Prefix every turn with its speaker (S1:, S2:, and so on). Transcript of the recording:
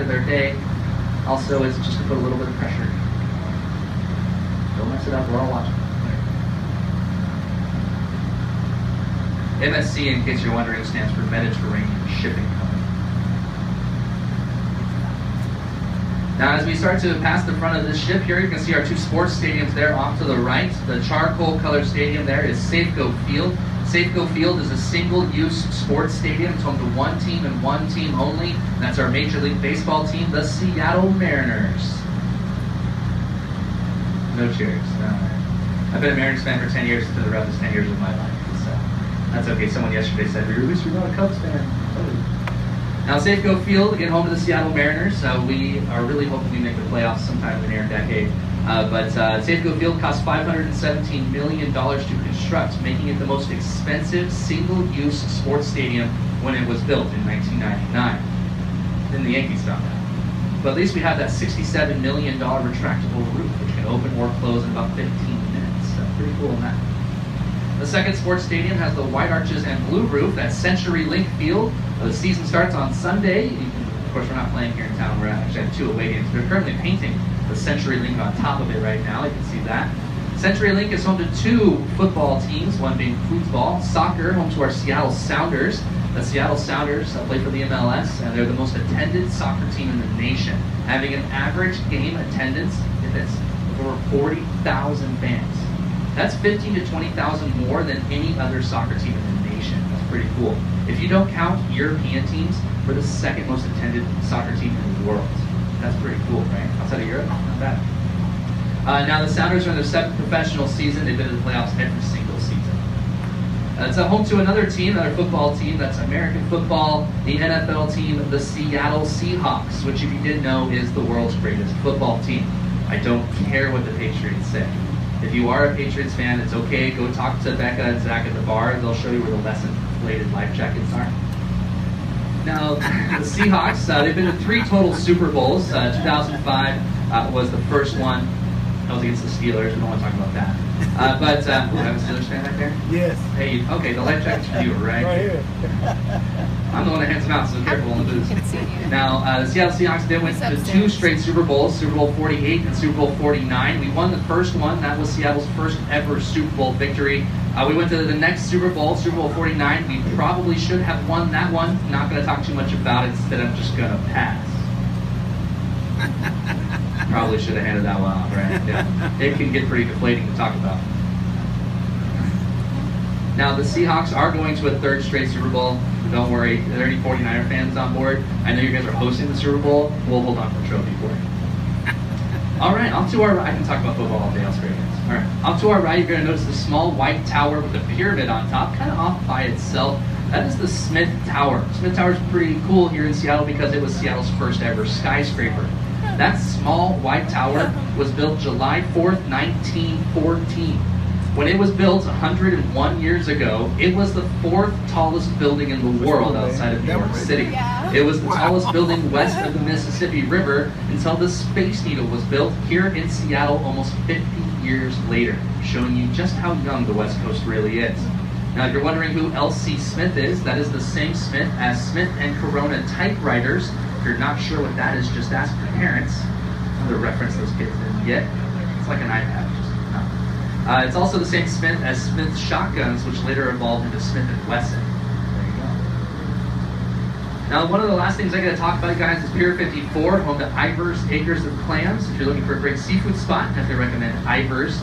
S1: of their day. Also, is just to put a little bit of pressure. Don't mess it up, we're all watching. MSC, in case you're wondering, stands for Mediterranean Shipping Company. Now, as we start to pass the front of this ship here, you can see our two sports stadiums there off to the right. The charcoal colored stadium there is Safeco Field. Safeco Field is a single-use sports stadium. It's home to one team and one team only. That's our Major League Baseball team, the Seattle Mariners. No cheers. I've been a Mariners fan for 10 years, to the roughest 10 years of my life. So that's okay. Someone yesterday said, we wish we were not a Cubs fan. Oh. Now, Safeco Field, again, home to the Seattle Mariners. We are really hoping we make the playoffs sometime in the near decade. But Safeco Field cost $517 million to construct, making it the most expensive single-use sports stadium when it was built in 1999. Then the Yankees found out. But at least we have that $67 million retractable roof, which can open or close in about 15 minutes. So pretty cool on that. The second sports stadium has the white arches and blue roof. That's CenturyLink Field. The season starts on Sunday. Of course, we're not playing here in town. We're actually at 2 away games. They're currently painting the CenturyLink on top of it right now. You can see that. CenturyLink is home to 2 football teams, one being football. Soccer, home to our Seattle Sounders. The Seattle Sounders play for the MLS, and they're the most attended soccer team in the nation, having an average game attendance, get this, of over 40,000 fans. That's 15 to 20,000 more than any other soccer team in the nation. That's pretty cool. If you don't count European teams, we're the second most attended soccer team in the world. That's pretty cool, right? Outside of Europe, not bad. Now the Sounders are in their 7th professional season. They've been to the playoffs every single season. It's home to another team, another football team. That's American football, the NFL team, the Seattle Seahawks, which, if you didn't know, is the world's greatest football team. I don't care what the Patriots say. If you are a Patriots fan, it's okay. Go talk to Becca and Zach at the bar. They'll show you where the less inflated life jackets are. Now, the Seahawks, they've been to 3 total Super Bowls. 2005 was the first one. That was against the Steelers. We don't want to talk about that. But do I have a Steelers fan right there?
S2: Yes.
S1: Hey, okay, the life jacket's for you, right?
S2: Right here.
S1: I'm the one that hands them out, so careful on the booze. Now, the Seattle Seahawks did win to 2 straight Super Bowls, Super Bowl 48 and Super Bowl 49. We won the first one. That was Seattle's first ever Super Bowl victory. We went to the next Super Bowl, Super Bowl 49. We probably should have won that one. Not going to talk too much about it. Instead, I'm just going to pass. Probably should have handed that one off, right? Yeah. It can get pretty deflating to talk about. Now, the Seahawks are going to a 3rd straight Super Bowl. Don't worry, are there any 49er fans on board? I know you guys are hosting the Super Bowl. We'll hold on to the trophy for you. All right, off to our right. I can talk about football all day. I'll spare you guys. All right, off to our right, you're going to notice the small white tower with a pyramid on top, kind of off by itself. That is the Smith Tower. Smith Tower is pretty cool here in Seattle because it was Seattle's first ever skyscraper. That small white tower was built July 4th, 1914. When it was built 101 years ago, it was the 4th tallest building in the world outside of New York City. It was the tallest building west of the Mississippi River until the Space Needle was built here in Seattle almost 50 years later, showing you just how young the West Coast really is. Now, if you're wondering who L.C. Smith is, that is the same Smith as Smith and Corona typewriters. If you're not sure what that is, just ask your parents. Another reference those kids didn't get. It's like an iPad. It's also the same Smith as Smith shotguns, which later evolved into Smith & Wesson. There you go. Now, one of the last things I got to talk about, guys, is Pier 54, home to Ivar's Acres of Clams. If you're looking for a great seafood spot, I have to recommend Ivar's.